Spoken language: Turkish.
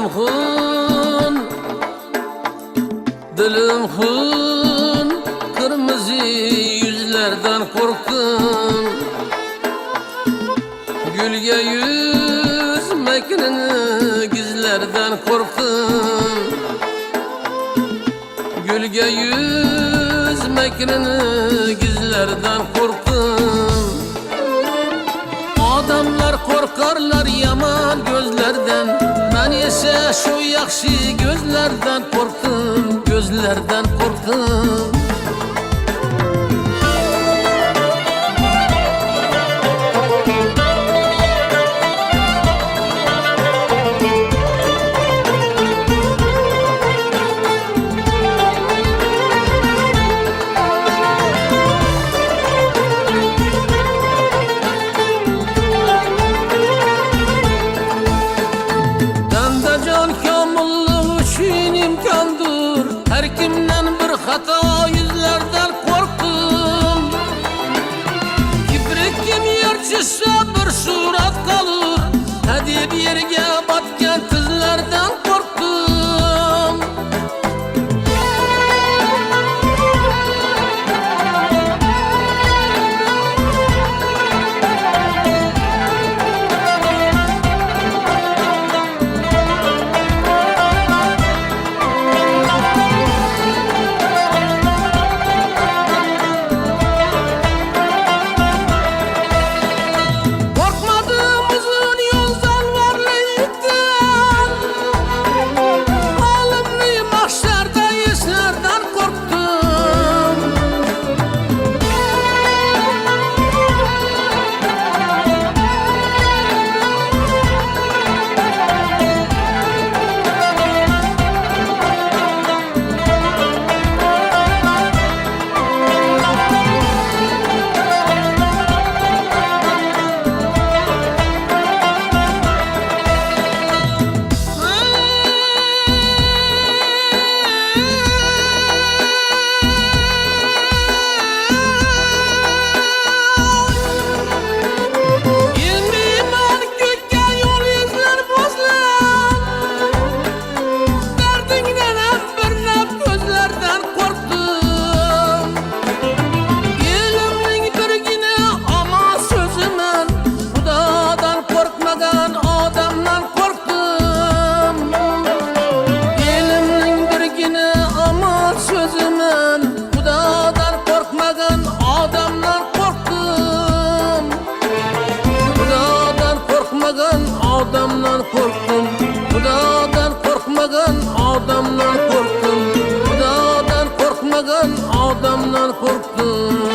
hun, dilim hun, kırmızı yüzlerden korktum. Gülge yüzmekini gizlerden korktum. Gülge yüzmekini gizlerden korktum. Adamlar korkarlar yaman gözlerden, ben ise şu yakşı gözlerden korktum, gözlerden korktum. Her kimden bir hata yüzlerden korktum. Kibrik kim yer çizse bir surat kalır. Hadi bir yerge batken tizlerden korktum. Adamdan korktum, Xudodan korkmagan adamdan korktum, Xudodan korkmagan adamdan korktum.